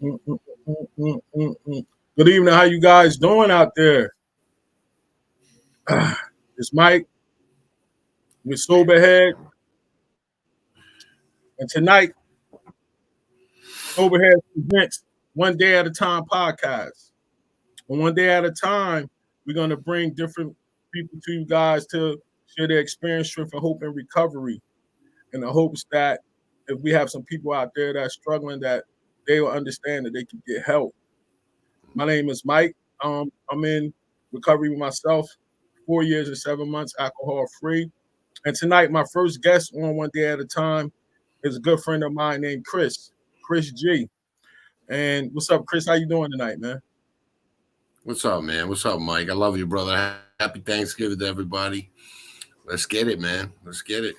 Mm, mm, mm, mm, mm, mm. Good evening. How you guys doing out there? It's Mike with Soberhead, and tonight Soberhead presents One Day at a Time podcast. And one day at a time, we're going to bring different people to you guys to share their experience, strength, and hope in recovery. In the hopes that if we have some people out there that's struggling, that they will understand that they can get help. My name is Mike. I'm in recovery with myself, 4 years and 7 months, alcohol free. And tonight, my first guest on One Day at a Time is a good friend of mine named Chris G. And what's up, Chris? How you doing tonight, man? What's up, man? What's up, Mike? I love you, brother. Happy Thanksgiving to everybody. Let's get it, man. Let's get it.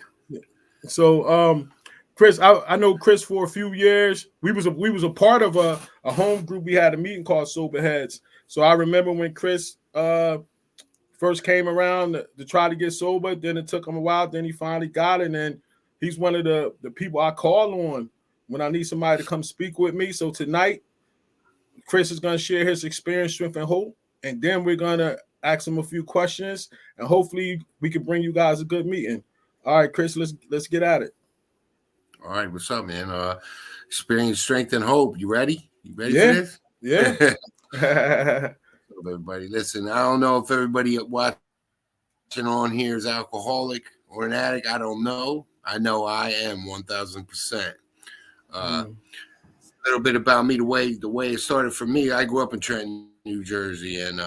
So, Chris, I know Chris for a few years. We was a part of a home group. We had a meeting called Soberheadz. So I remember when Chris first came around to try to get sober. Then it took him a while. Then he finally got it. And he's one of the people I call on when I need somebody to come speak with me. So tonight, Chris is going to share his experience, strength, and hope. And then we're going to ask him a few questions. And hopefully we can bring you guys a good meeting. All right, Chris, let's get at it. All right, what's up, man? Experience, strength, and hope. You ready? You ready Yeah. for this? Yeah. Everybody, listen. I don't know if everybody watching on here is alcoholic or an addict. I don't know. I know I am 1,000%. A little bit about me, the way it started for me. I grew up in Trenton, New Jersey, and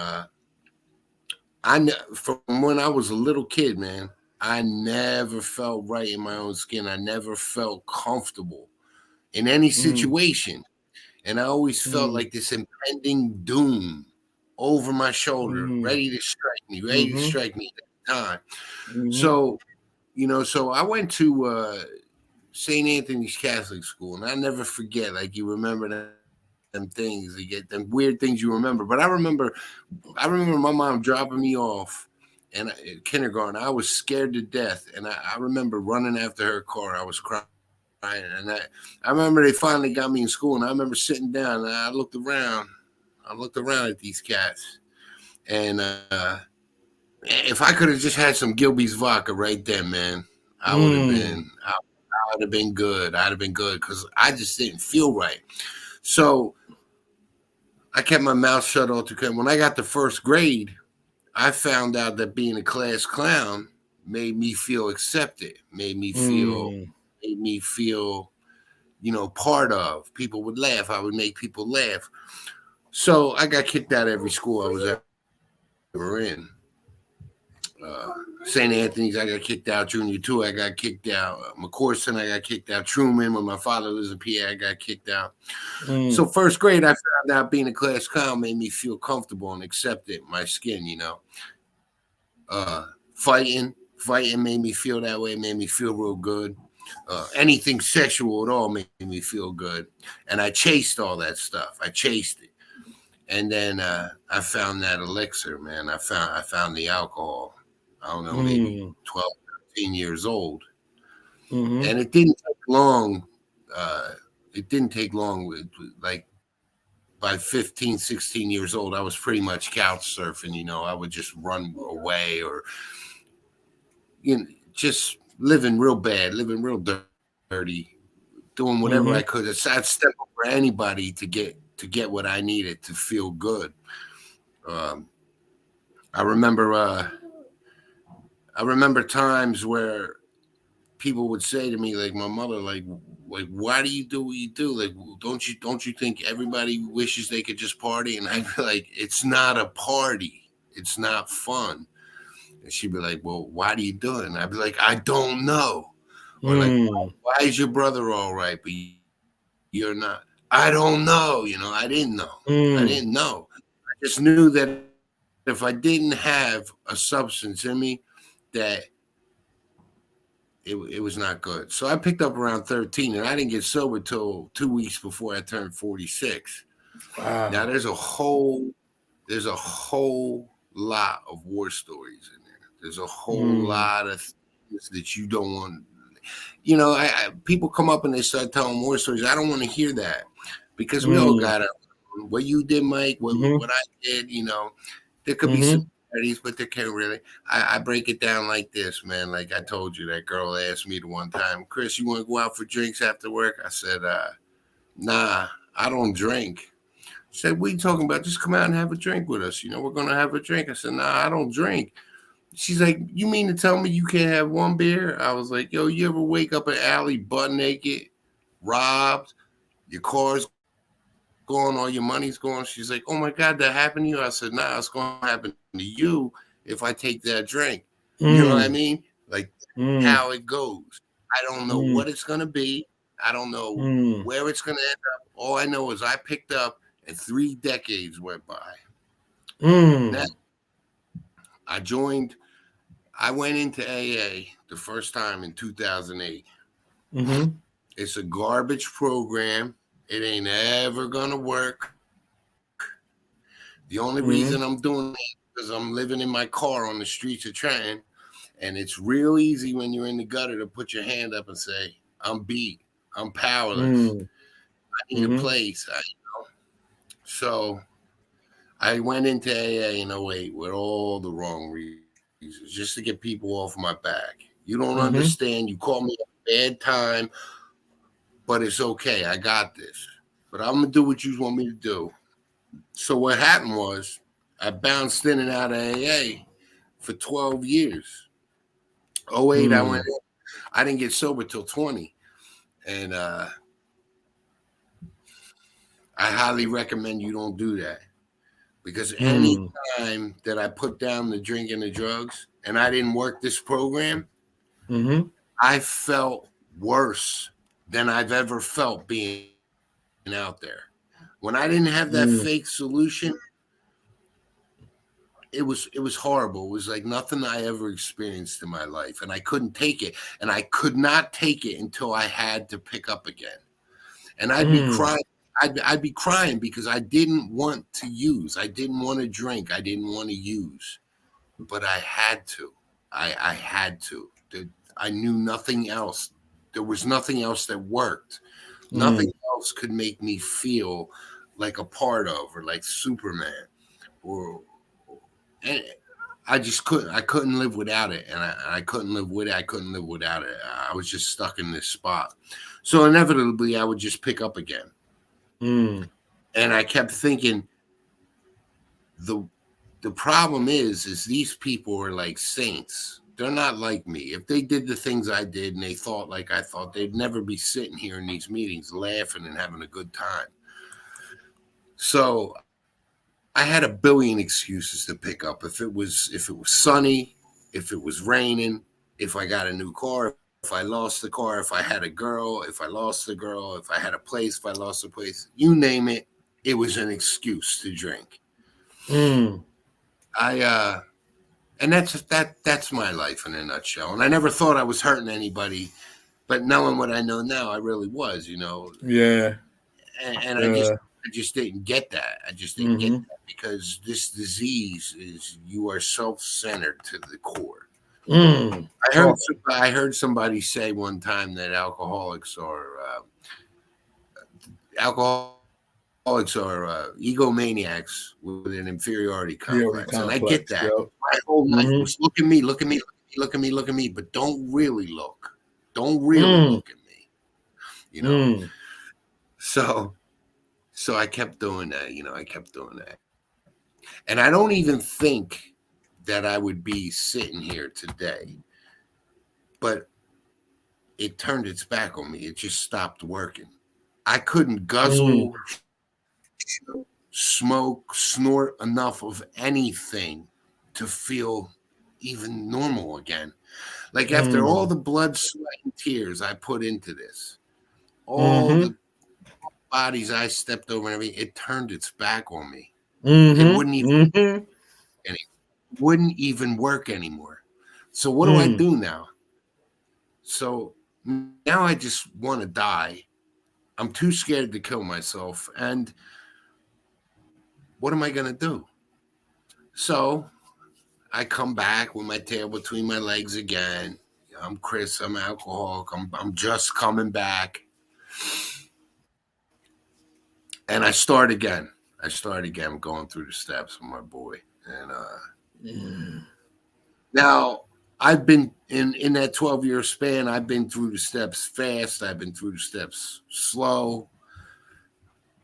from when I was a little kid, man, I never felt right in my own skin. I never felt comfortable in any situation. And I always felt like this impending doom over my shoulder, ready to strike me at the time. So, so I went to St. Anthony's Catholic School, and I never forget, like, you remember them things, you get them weird things you remember. But I remember my mom dropping me off and kindergarten. I was scared to death, and I remember running after her car. I was crying, and I remember they finally got me in school, and I remember sitting down, and I looked around at these cats, and if I could have just had some Gilby's vodka right then, man, I would have been good. I'd have been good because I just didn't feel right. So I kept my mouth shut all through. When I got to first grade, I found out that being a class clown made me feel accepted, made me feel, part of. People would laugh. I would make people laugh. So I got kicked out of every school I was ever in. St. Anthony's, I got kicked out. Junior 2, I got kicked out. McCorson, I got kicked out. Truman, when my father was a PA, I got kicked out. So first grade, I found out being a class clown made me feel comfortable and accepted my skin, Fighting made me feel that way, made me feel real good. Anything sexual at all made me feel good. And I chased all that stuff. I chased it. And then I found that elixir, man. I found the alcohol. I don't know, maybe 12, 13 years old. And it didn't take long. Like by 15, 16 years old, I was pretty much couch surfing. I would just run away or, just living real bad, living real dirty, doing whatever I could. I'd step over anybody to get what I needed to feel good. I remember times where people would say to me, like my mother, like why do you do what you do? Like, don't you think everybody wishes they could just party? And I'd be like, it's not a party. It's not fun. And she'd be like, well, why do you do it? And I'd be like, I don't know. Or like, why is your brother all right, but you're not? I don't know. I didn't know. I didn't know. I just knew that if I didn't have a substance in me, that it was not good. So I picked up around 13, and I didn't get sober till 2 weeks before I turned 46. Wow. Now there's a whole lot of war stories in there. There's a whole lot of things that you don't want. People come up and they start telling war stories. I don't want to hear that. because we all got what you did, Mike, what I did. There could be similarities, but there can't really. I break it down like this, man. Like I told you, that girl asked me the one time, Chris, you want to go out for drinks after work? I said, nah, I don't drink. She said, what are you talking about? Just come out and have a drink with us. We're going to have a drink. I said, nah, I don't drink. She's like, you mean to tell me you can't have one beer? I was like, yo, you ever wake up an alley butt naked, robbed, your car's gone, all your money's gone? She's like, oh my God, that happened to you? I said, nah, it's going to happen to you if I take that drink. You know what I mean? Like how it goes. I don't know what it's going to be. I don't know where it's going to end up. All I know is I picked up and 3 decades went by. Now, I went into AA the first time in 2008. It's a garbage program. It ain't ever going to work. The only reason I'm doing it is because I'm living in my car on the streets of Trenton, and it's real easy when you're in the gutter to put your hand up and say, I'm beat. I'm powerless. I need a place. So I went into AA in 08 with all the wrong reasons, just to get people off my back. You don't understand. You call me at a bad time, but it's okay. I got this. But I'm going to do what you want me to do. So what happened was I bounced in and out of AA for 12 years. 08, I went in. I didn't get sober till 20. And I highly recommend you don't do that. Because any time that I put down the drink and the drugs and I didn't work this program, I felt worse than I've ever felt being out there. When I didn't have that fake solution, it was horrible. It was like nothing I ever experienced in my life. And I couldn't take it. And I could not take it until I had to pick up again. And I'd be crying. I'd be crying because I didn't want to use. I didn't want to drink. I didn't want to use. But I had to. I had to. I knew nothing else. There was nothing else that worked. Nothing else could make me feel like a part of or like Superman. And I just couldn't. I couldn't live without it. And I couldn't live with it. I couldn't live without it. I was just stuck in this spot. So inevitably, I would just pick up again. And I kept thinking, the problem is these people are like saints. They're not like me. If they did the things I did and they thought like I thought, they'd never be sitting here in these meetings laughing and having a good time. So I had a billion excuses to pick up. If it was sunny, if it was raining, if I got a new car, if I lost the car, if I had a girl, if I lost the girl, if I had a place, if I lost a place, you name it, it was an excuse to drink. And that's my life in a nutshell. And I never thought I was hurting anybody, but knowing what I know now, I really was, Yeah. And I just didn't get that. I just didn't get that because this disease is you are self-centered to the core. I heard somebody say one time that alcoholics are egomaniacs with an inferiority complex. And I get that. Yep. My whole life was look at me, but don't really look. Don't really look at me. So I kept doing that, I kept doing that. And I don't even think that I would be sitting here today. But it turned its back on me. It just stopped working. I couldn't guzzle, smoke, snort enough of anything to feel even normal again. Like after all the blood, sweat, and tears I put into this, all the bodies I stepped over and everything, it turned its back on me. It wouldn't even work anymore. So what do I do now? So now I just want to die. I'm too scared to kill myself. And what am I going to do? So I come back with my tail between my legs again. I'm Chris. I'm alcoholic. I'm just coming back. And I start again. Going through the steps with my boy. And now I've been in that 12-year span, I've been through the steps fast. I've been through the steps slow.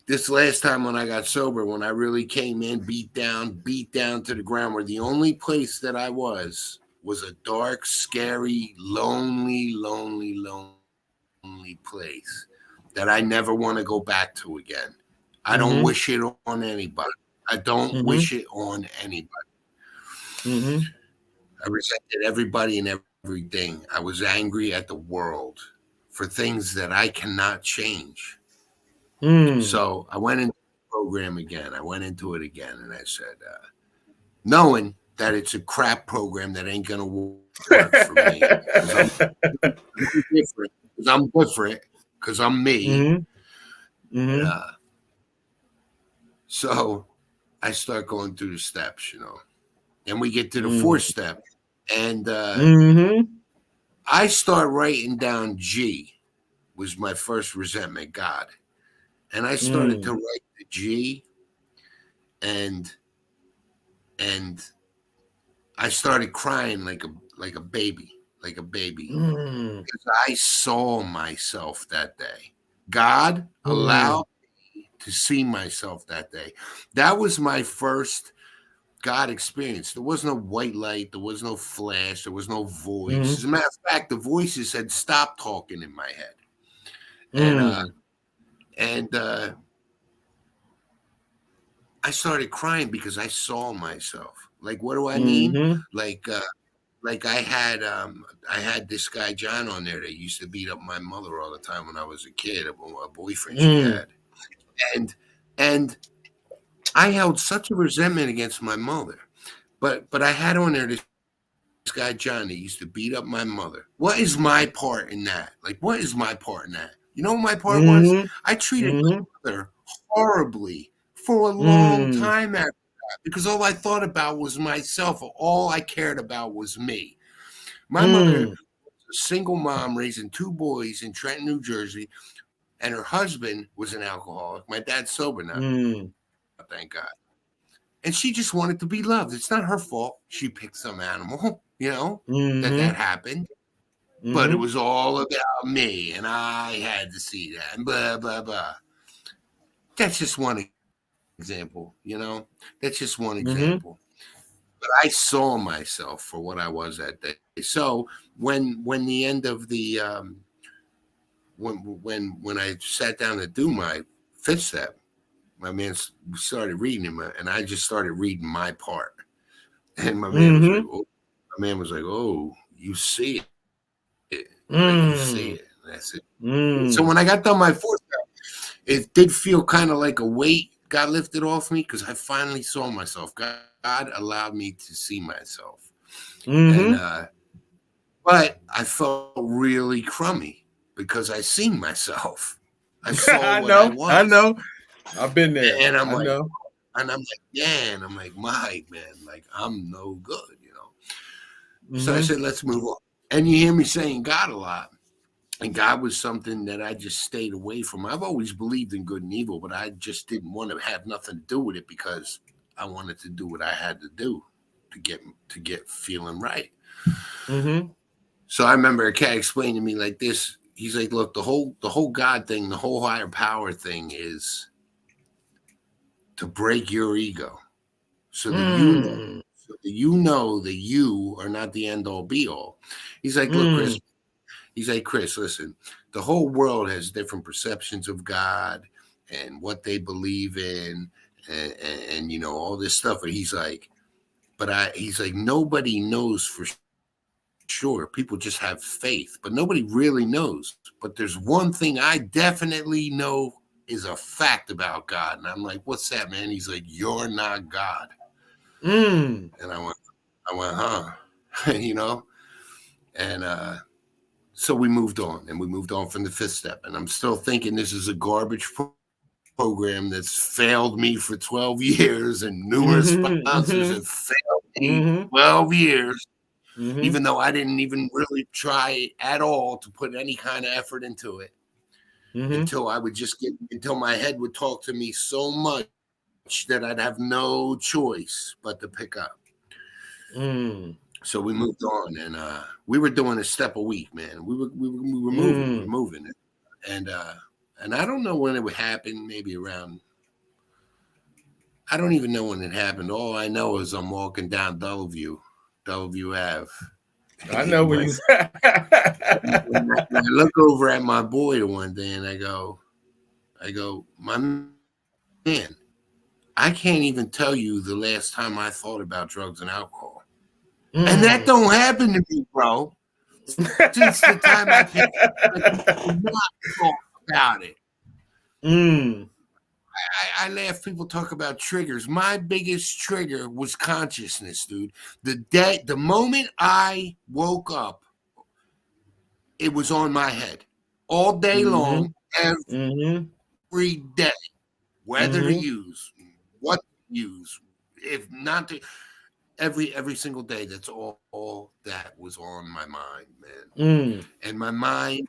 This last time when I got sober, when I really came in, beat down to the ground, where the only place that I was a dark, scary, lonely place that I never want to go back to again. I don't wish it on anybody. I don't wish it on anybody. I resented everybody and everything. I was angry at the world for things that I cannot change. So I went into the program again. I went into it again, and I said, knowing that it's a crap program that ain't gonna work for me, because I'm different, because I'm me. So I start going through the steps, and we get to the fourth step, and I start writing down G was my first resentment, God. And I started to write the G, and I started crying like a baby, because I saw myself that day. God allowed me to see myself that day. That was my first God experience. There was no white light, there was no flash, there was no voice. As a matter of fact, the voices had stopped talking in my head, and I started crying because I saw myself. Like, what do I mean? Like I had this guy John on there that used to beat up my mother all the time when I was a kid, a boyfriend she had, and I held such a resentment against my mother, but I had on there this guy John that used to beat up my mother. What is my part in that? Like, what is my part in that? You know what my part was? I treated my mother horribly for a long time after that, because all I thought about was myself. All I cared about was me. My mother was a single mom raising two boys in Trenton, New Jersey, and her husband was an alcoholic. My dad's sober now, thank God. And she just wanted to be loved. It's not her fault. She picked some animal, that happened. But it was all about me, and I had to see that, and blah, blah, blah. That's just one example, That's just one example. But I saw myself for what I was that day. So when the end of the when I sat down to do my fifth step, my man started reading him, and I just started reading my part. And my man was like, "Oh, you see it, you see it." And that's it. So when I got done my fourth step, it did feel kind of like a weight got lifted off me, because I finally saw myself. God allowed me to see myself, and but I felt really crummy because I seen myself. I saw what I was. I know. I've been there, and I'm like, man, my man, like, I'm no good, So I said, let's move on. And you hear me saying God a lot. And God was something that I just stayed away from. I've always believed in good and evil, but I just didn't want to have nothing to do with it, because I wanted to do what I had to do to get feeling right. So I remember a cat explained to me like this. He's like, look, the whole God thing, the whole higher power thing is to break your ego, so that you know that you are not the end all be all. He's like, look, Chris. He's like, Chris, listen, the whole world has different perceptions of God and what they believe in, and all this stuff. But he's like, nobody knows for sure. People just have faith, but nobody really knows. But there's one thing I definitely know is a fact about God. And I'm like, what's that, man? He's like, you're not God. And I went, huh? And so we moved on, and we moved on from the fifth step. And I'm still thinking this is a garbage program that's failed me for 12 years, and numerous sponsors have failed me 12 years, even though I didn't even really try at all to put any kind of effort into it. until I would just until my head would talk to me so much that I'd have no choice but to pick up. So we moved on, and we were doing a step a week, man. We were moving it, and I don't know when it would happen. Maybe around, I don't even know when it happened. All I know is I'm walking down Bellevue Ave. I know when you. I look over at my boy one day, and I go, my man, I can't even tell you the last time I thought about drugs and alcohol. And that don't happen to me, bro. Since the time I not talk about it. I laugh. People talk about triggers. My biggest trigger was consciousness, dude. The moment I woke up, it was on my head all day long, every day. Whether to use, what to use, if not to. Every single day, that's all that was on my mind, man. And my mind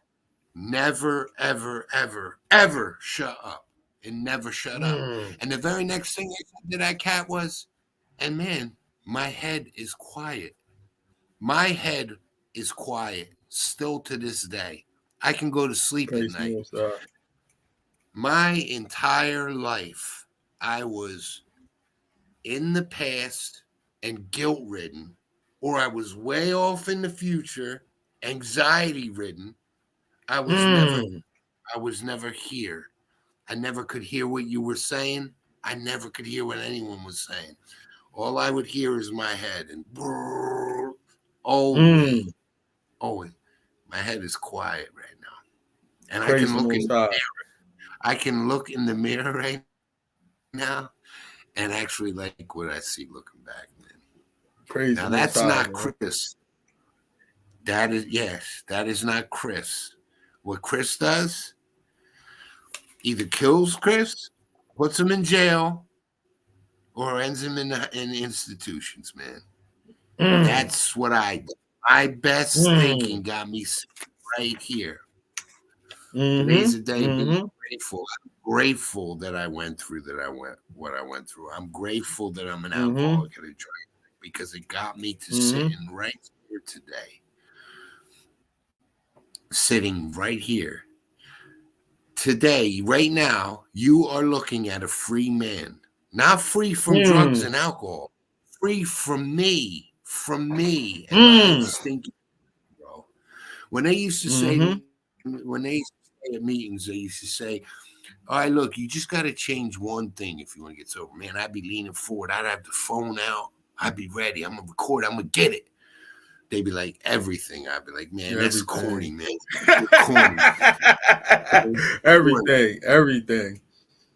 never, ever, ever, ever shut up. It never shut up. And the very next thing I said to that cat was, and man, my head is quiet. My head is quiet still to this day. I can go to sleep at night. My entire life, I was in the past and guilt-ridden, or I was way off in the future, anxiety-ridden. I was never here. I never could hear what you were saying. I never could hear what anyone was saying. All I would hear is my head, and always, my head is quiet right now. And I can look in the mirror. I can look in the mirror right now and actually like what I see looking back, man. Crazy. Now that's not Chris. That is not Chris. What Chris does either kills Chris, puts him in jail, or ends him in institutions, man. That's what I do. My best thinking got me right here. Today's a day of being grateful. I'm grateful that I went through what I went through. I'm grateful that I'm an alcoholic and a drug because it got me to sitting right here today. Sitting right here. Today, right now, you are looking at a free man. Not free from drugs and alcohol. Free from me. From me. And my stinking, bro. When they used to say, at meetings, they used to say, all right, look, you just got to change one thing if you want to get sober. Man, I'd be leaning forward. I'd have the phone out. I'd be ready. I'm going to record. I'm going to get it. They'd be like, everything. I'd be like, man, that's corny, man. Corny. Everything.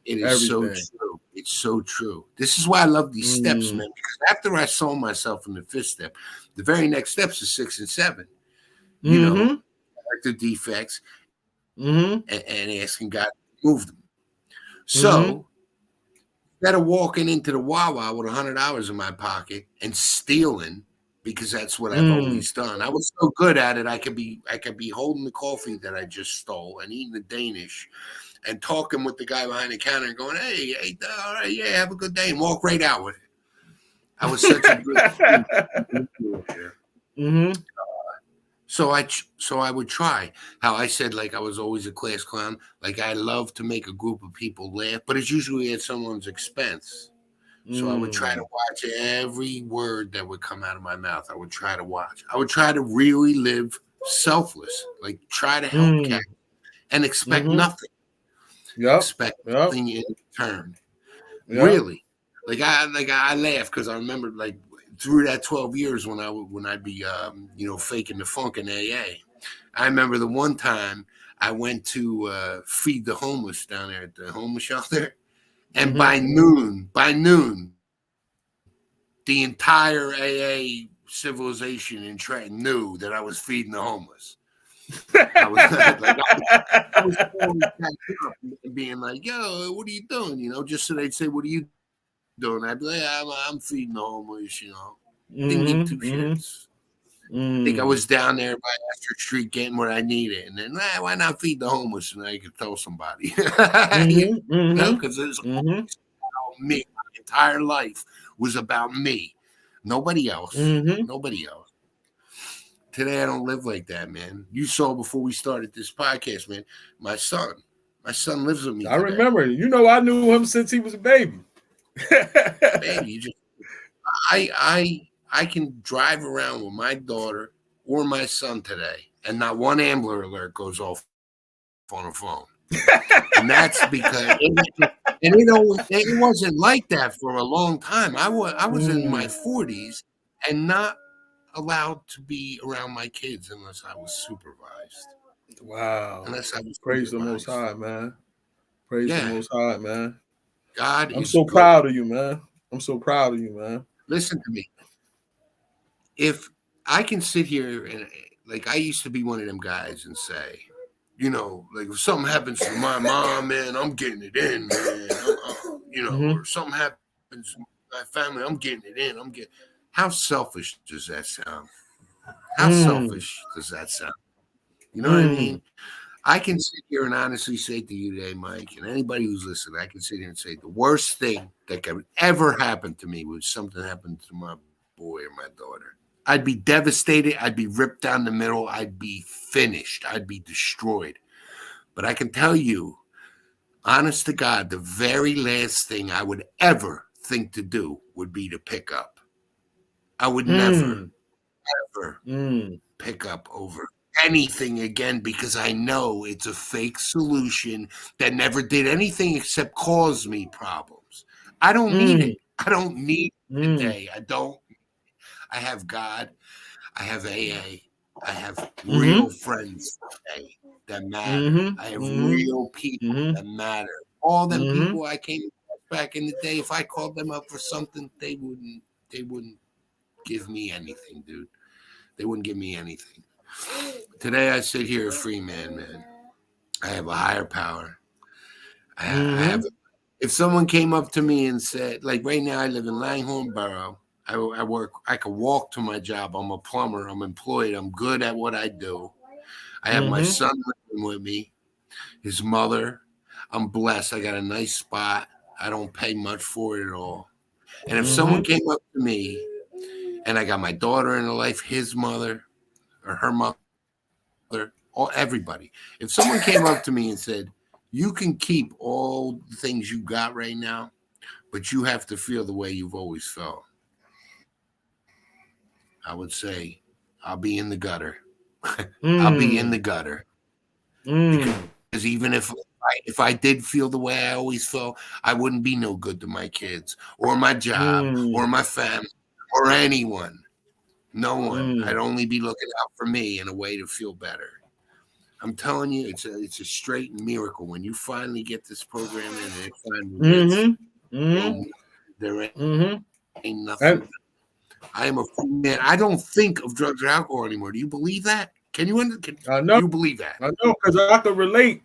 It is so true. It's so true. This is why I love these steps, man, because after I saw myself in the fifth step, the very next steps are 6 and 7. You know, character defects and asking God to move them. So instead of walking into the Wawa with $100 in my pocket and stealing, because that's what I've always done. I was so good at it. I could be holding the coffee that I just stole and eating the Danish and talking with the guy behind the counter and going, hey, all right, yeah, have a good day, and walk right out with it. I was such a good So I would try. How I said, like, I was always a class clown. Like, I love to make a group of people laugh, but it's usually at someone's expense. So I would try to watch every word that would come out of my mouth. I would try to watch. I would try to really live selfless, like try to help cats and expect nothing. Expect nothing in return. Really, I laugh because I remember like through that 12 years when I'd be faking the funk in AA. I remember the one time I went to feed the homeless down there at the homeless shelter. And by noon, the entire AA civilization in Trenton knew that I was feeding the homeless. I was being like, yo, what are you doing? You know, just so they'd say, what are you doing? I'd be like, I'm feeding the homeless, you know. Didn't give two shits. I think I was down there by Astor Street getting what I needed, and then why not feed the homeless, and I could tell somebody, because it's Mm-hmm. about me. My entire life was about me, nobody else, Mm-hmm. nobody else. Today I don't live like that, man. You saw before we started this podcast, man. My son lives with me I today. remember. I knew him since he was a baby. Man, I can drive around with my daughter or my son today, and not one Ambler alert goes off on a phone. And that's because it wasn't like that for a long time. I was in my 40s and not allowed to be around my kids unless I was supervised. Wow. Unless I was Praise the Most supervised. High, man. Praise the Yeah. Most High, man. God I'm is so good. proud of you, man. I'm so proud of you, man. Listen to me. If I can sit here and like I used to be one of them guys and say, like if something happens to my mom, man, I'm getting it in, man. Or something happens to my family, I'm getting it in. How selfish does that sound? How selfish does that sound? You know what I mean? I can sit here and honestly say to you today, Mike, and anybody who's listening, I can sit here and say the worst thing that could ever happen to me was something happened to my boy or my daughter. I'd be devastated. I'd be ripped down the middle. I'd be finished. I'd be destroyed. But I can tell you, honest to God, the very last thing I would ever think to do would be to pick up. I would never, ever pick up over anything again because I know it's a fake solution that never did anything except cause me problems. I don't need it. I don't need it today. I don't. I have God. I have AA. I have real friends today that matter. I have real people that matter. All them people I came across back in the day, if I called them up for something, they wouldn't give me anything, dude. They wouldn't give me anything. Today I sit here a free man. I have a higher power. I have. If someone came up to me and said, like right now, I live in Langhorne Borough. I work. I can walk to my job. I'm a plumber. I'm employed. I'm good at what I do. I have my son living with me. His mother. I'm blessed. I got a nice spot. I don't pay much for it at all. And if someone came up to me, and I got my daughter in her life, his mother or her mother, or everybody. If someone came up to me and said, "You can keep all the things you got right now, but you have to feel the way you've always felt," I would say, I'll be in the gutter. I'll be in the gutter. Because even if I did feel the way I always felt, I wouldn't be no good to my kids or my job or my family or anyone. No one. I'd only be looking out for me in a way to feel better. I'm telling you, it's a straight miracle when you finally get this program in and it finally gets. There ain't nothing. I am a free man. I don't think of drugs or alcohol anymore. Do you believe that? Do you believe that? I know, because I could relate.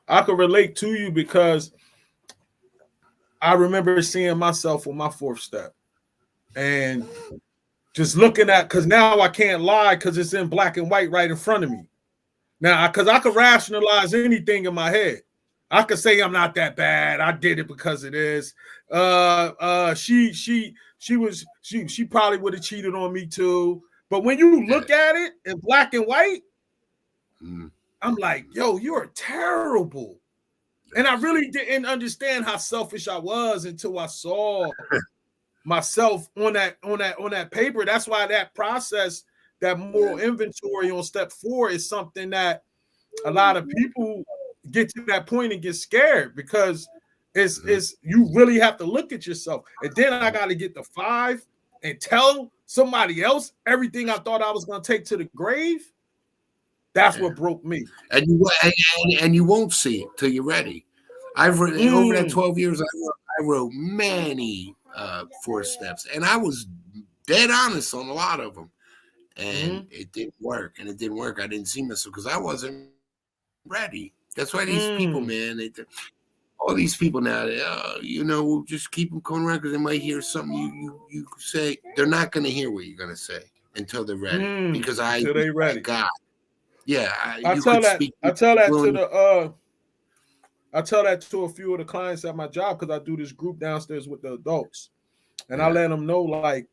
I could relate to you because I remember seeing myself on my fourth step and just looking at, because now I can't lie because it's in black and white right in front of me. Now, because I could rationalize anything in my head. I could say I'm not that bad. I did it because it is. She probably would have cheated on me too. But when you look at it in black and white, I'm like, yo, you're terrible. And I really didn't understand how selfish I was until I saw myself on that paper. That's why that process, that moral inventory on step 4 is something that a lot of people get to that point and get scared because it's you really have to look at yourself. And then I got to get the 5 and tell somebody else everything I thought I was going to take to the grave. That's what broke me. And you won't see it till you're ready. I've written over that 12 years. I wrote many 4 steps, and I was dead honest on a lot of them, and it didn't work. And it didn't work. I didn't see myself because I wasn't ready. That's why these people, man, all these people now, just keep them coming around because they might hear something you say. They're not going to hear what you're going to say. until they're ready. Because I until they ready. God. Yeah, I you tell could that speak. I tell that to the I tell that to a few of the clients at my job because I do this group downstairs with the adults. And I let them know, like,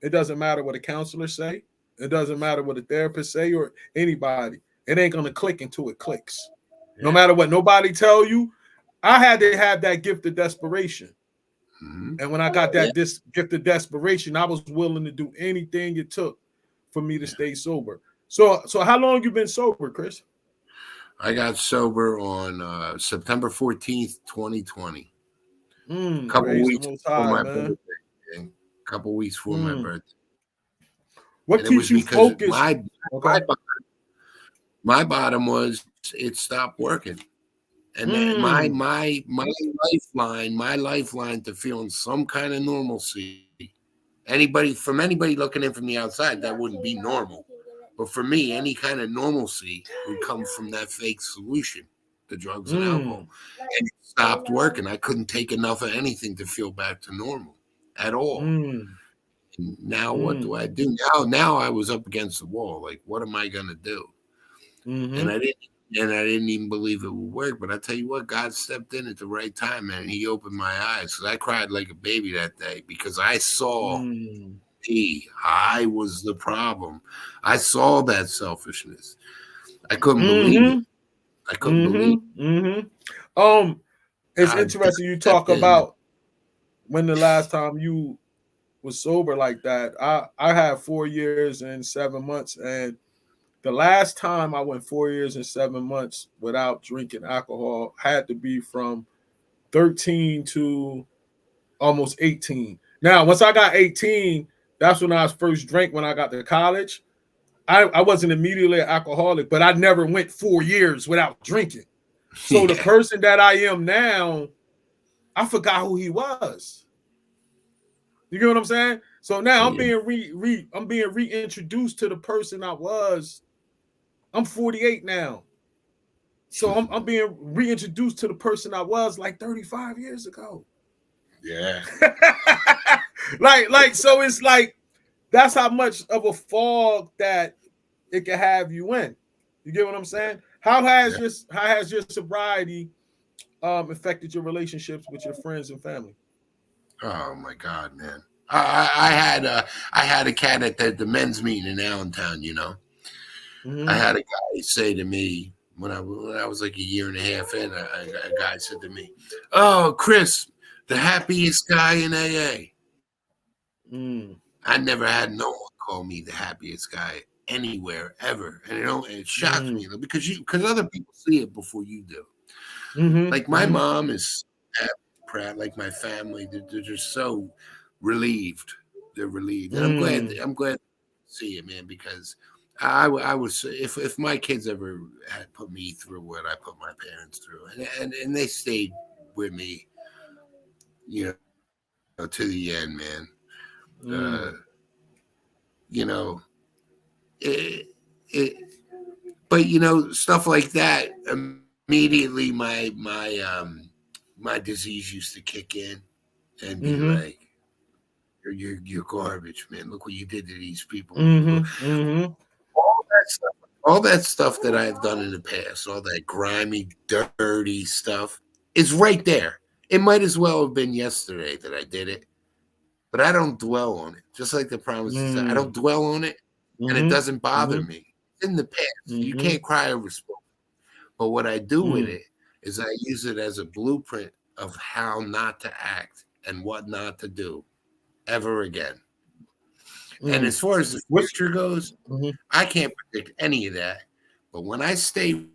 it doesn't matter what a counselor say. It doesn't matter what a therapist say or anybody. It ain't going to click until it clicks. No matter what nobody tell you. I had to have that gift of desperation. And when I got that gift of desperation, I was willing to do anything it took for me to stay sober. So how long you been sober, Chris? I got sober on September 14th, 2020. Couple weeks before my birthday. Couple weeks before my birthday. What and keeps you focused? My bottom was it stopped working. And my lifeline to feeling some kind of normalcy. Anybody looking in from the outside, that wouldn't be normal. But for me, any kind of normalcy would come from that fake solution, the drugs and alcohol. And it stopped working. I couldn't take enough of anything to feel back to normal at all. Now what do I do? Now I was up against the wall. Like, what am I gonna do? And I didn't even believe it would work. But I tell you what, God stepped in at the right time, man. He opened my eyes. Because I cried like a baby that day because I saw I was the problem. I saw that selfishness. I couldn't believe it. I couldn't believe it. It's interesting you talk about when the last time you was sober like that. I had 4 years and 7 months, and the last time I went 4 years and 7 months without drinking alcohol had to be from 13 to almost 18. Now, once I got 18, that's when I first drank when I got to college. I wasn't immediately an alcoholic, but I never went 4 years without drinking. So the person that I am now, I forgot who he was. You get what I'm saying? So now I'm being reintroduced to the person I was. I'm 48 now. So I'm being reintroduced to the person I was like 35 years ago. Yeah. like so it's like that's how much of a fog that it can have you in. You get what I'm saying? How has your sobriety affected your relationships with your friends and family? Oh my God, man! I had a cat at the men's meeting in Allentown. You know, I had a guy say to me when I was like a year and a half in. A guy said to me, "Oh, Chris, the happiest guy in AA." I never had no one call me the happiest guy anywhere ever, and it shocks me because other people see it before you do. Like my mom is proud, like my family, they're just so relieved. They're relieved, and I'm glad to see it, man, because I was if my kids ever had put me through what I put my parents through, and they stayed with me, you know, to the end, man. You know, but you know, stuff like that. Immediately, my disease used to kick in and be like, "You're garbage, man. Look what you did to these people." All that stuff that I've done in the past, all that grimy, dirty stuff, is right there. It might as well have been yesterday that I did it, but I don't dwell on it. Just like the promises, I don't dwell on it, and it doesn't bother me. It's in the past. You can't cry over spilled. But what I do with it is I use it as a blueprint of how not to act and what not to do ever again. And as far as the future goes, I can't predict any of that. But when I stay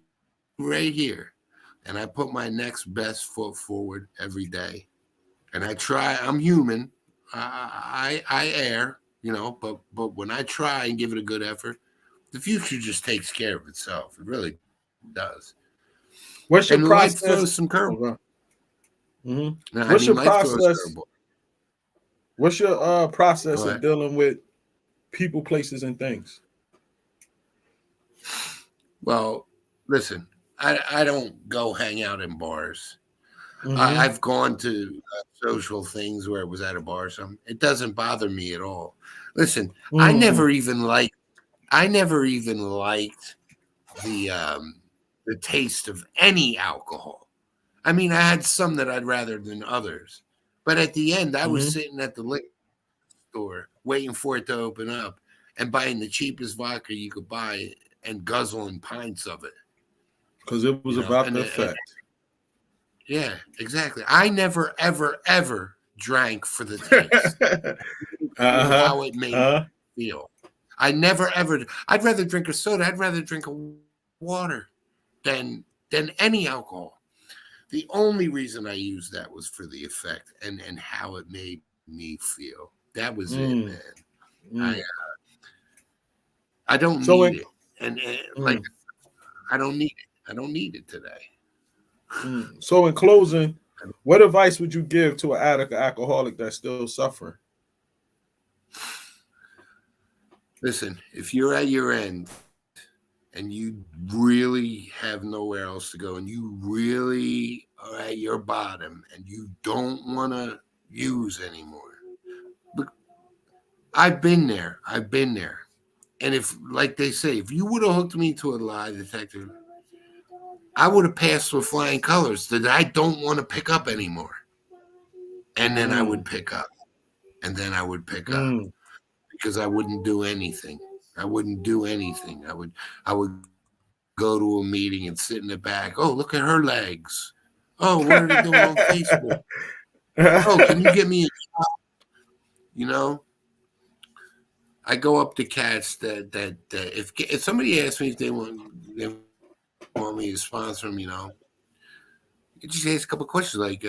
right here and I put my next best foot forward every day, and I try, I'm human, I err, you know, but when I try and give it a good effort, the future just takes care of itself. It really does. What's your process? Life throws some curveballs. What's your process? What's your process of dealing with people, places, and things? Well, listen, I don't go hang out in bars. Mm-hmm. I've gone to social things where it was at a bar or something. It doesn't bother me at all. Listen, I Mm-hmm. never even liked. I never even liked the um, the taste of any alcohol. I mean, I had some that I'd rather than others, but at the end, I was Mm-hmm. sitting at the liquor store waiting for it to open up and buying the cheapest vodka you could buy and guzzling pints of it. Because it was You know, about the and effect. yeah, exactly. I never, ever, ever drank for the taste, feel Uh-huh. how it made Uh-huh. me feel. I never, ever. I'd rather drink a soda. I'd rather drink a water than any alcohol. The only reason I used that was for the effect and how it made me feel. That was it, man. Mm, I mm. I don't So need in it, and like mm, I don't need it. I don't need it today. so in closing, what advice would you give to an addict or alcoholic that's still suffering? Listen, if you're at your end and you really have nowhere else to go and you really are at your bottom and you don't want to use anymore, but I've been there. I've been there. And if, like they say, if you would have hooked me to a lie detector, I would have passed with flying colors that I don't want to pick up anymore. And then I Mm, would pick up, and then I would pick up mm. because I wouldn't do anything. I wouldn't do anything. I would go to a meeting and sit in the back. Oh, look at her legs. Oh, what are they doing on Facebook? Oh, can you get me a, you know? I go up to cats that if somebody asks me if they want me to sponsor them, you just ask a couple of questions like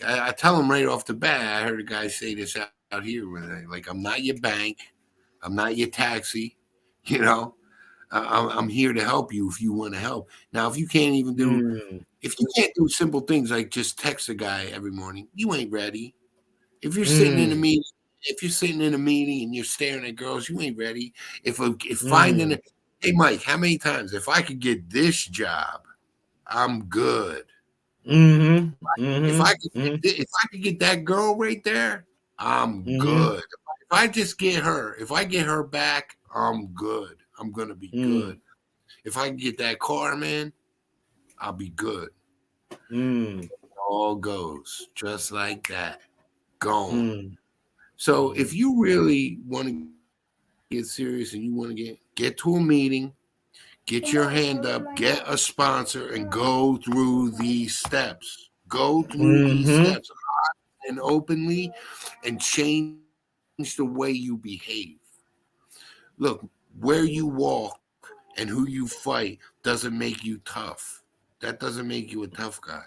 I tell them right off the bat. I heard a guy say this out here, like I'm not your bank, I'm not your taxi, you know. I'm here to help you if you want to help. Now, if you can't even do, Mm, if you can't do simple things like just text a guy every morning, you ain't ready. If you're sitting in a mm, meeting, if you're sitting in a meeting and you're staring at girls, you ain't ready. If finding mm, a, hey Mike, how many times if I could get this job, I'm good. mm-hmm, If mm-hmm, I could if I could get that girl right there, I'm mm-hmm, good. If I just get her, if I get her back, I'm good. I'm gonna be mm, good. If I can get that car, man, I'll be good. mm, All goes just like that. Gone. mm, So mm, if you really want to get serious and you want to get to a meeting, get your hand up, get a sponsor, and go through these steps. Go through these steps mm-hmm, and openly and change the way you behave. Look, where you walk and who you fight doesn't make you tough. That doesn't make you a tough guy.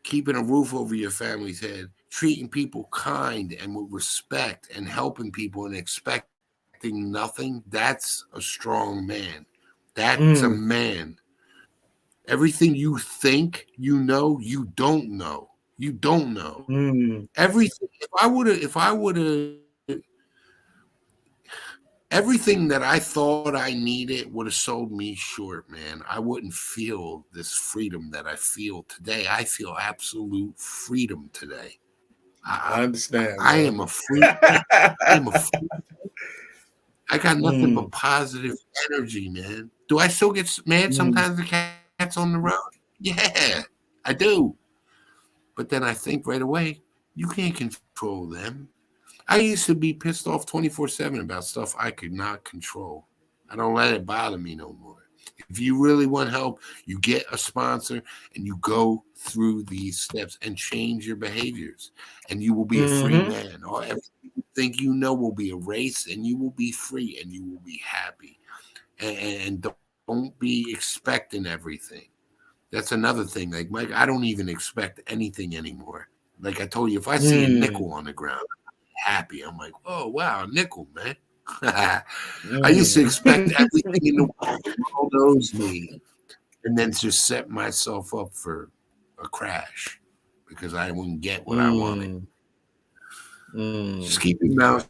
Keeping a roof over your family's head, treating people kind and with respect, and helping people and expecting nothing, that's a strong man. That's a mm, man. Everything you think you know, you don't know. You don't know. mm, Everything. If I would have, everything that I thought I needed would have sold me short, man. I wouldn't feel this freedom that I feel today. I feel absolute freedom today. I I, understand, I man. am a free man. I am a free. I got nothing but Mm, positive energy, man. Do I still get mad mm, sometimes? The cats on the road. Yeah, I do. But then I think right away, you can't control them. I used to be pissed off 24/7 about stuff I could not control. I don't let it bother me no more. If you really want help, you get a sponsor and you go through these steps and change your behaviors, and you will be a free mm-hmm, man. Or everything you think you know will be erased, and you will be free and you will be happy. And don't be expecting everything. That's another thing. Like Mike, I don't even expect anything anymore. Like I told you, if I see a nickel mm, on the ground, happy. I'm like, oh wow, nickel, man. I used to mm. expect everything in the world owes me, and then just set myself up for a crash because I wouldn't get what I wanted. Mm, mm, Just keep your mouth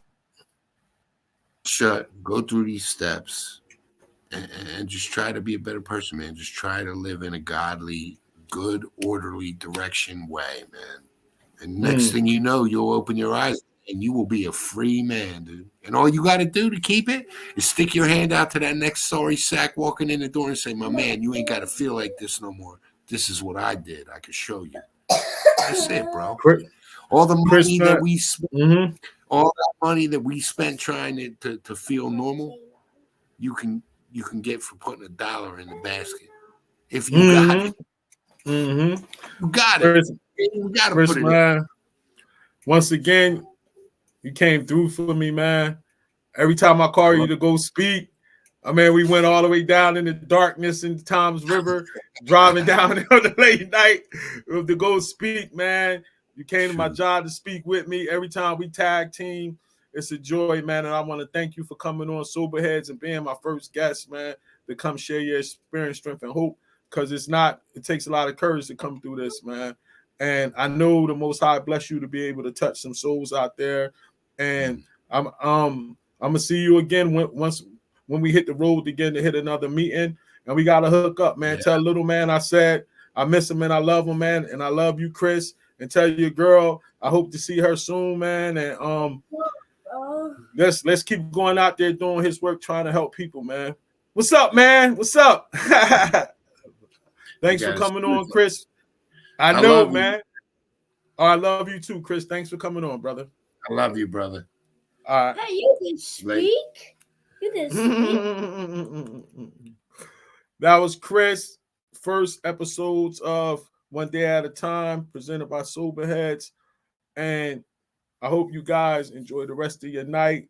shut, go through these steps, and just try to be a better person, man. Just try to live in a godly, good, orderly direction way, man. And next thing you know, you'll open your eyes and you will be a free man, dude. And all you got to do to keep it is stick your hand out to that next sorry sack walking in the door and say, my man, you ain't got to feel like this no more. This is what I did. I could show you. That's it, bro. All the money that we spent, all that money that we spent trying to feel normal, you can get for putting $1 in the basket. If you got it. You got it. You got to put it in. Once again, you came through for me, man. Every time I call you to go speak, I mean, we went all the way down in the darkness in Tom's River, driving down on the late night to go speak, man. You came to my job to speak with me. Every time we tag team, it's a joy, man. And I want to thank you for coming on Soberheadz and being my first guest, man, to come share your experience, strength, and hope. Because it takes a lot of courage to come through this, man. And I know the Most High bless you to be able to touch some souls out there. And I'm gonna see you again when we hit the road again to hit another meeting. And we gotta hook up, man. Tell little man I said I miss him and I love him, man. And I love you, Chris. And tell your girl I hope to see her soon, man. And let's keep going out there doing his work, trying to help people, man. What's up, man? What's up? Thanks for coming on, Chris. I know, man. Oh, I love you too, Chris. Thanks for coming on, brother. I love you, brother. All right. Hey, you can speak. You can speak. That was Chris. First episodes of One Day at a Time, presented by Soberheadz. And I hope you guys enjoy the rest of your night.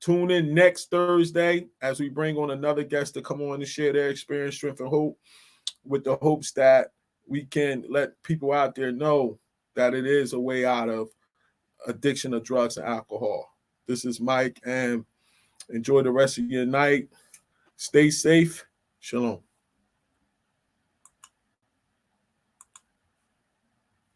Tune in next Thursday as we bring on another guest to come on and share their experience, strength, and hope, with the hopes that we can let people out there know that it is a way out of addiction of drugs and alcohol. This is Mike, and enjoy the rest of your night. Stay safe. Shalom.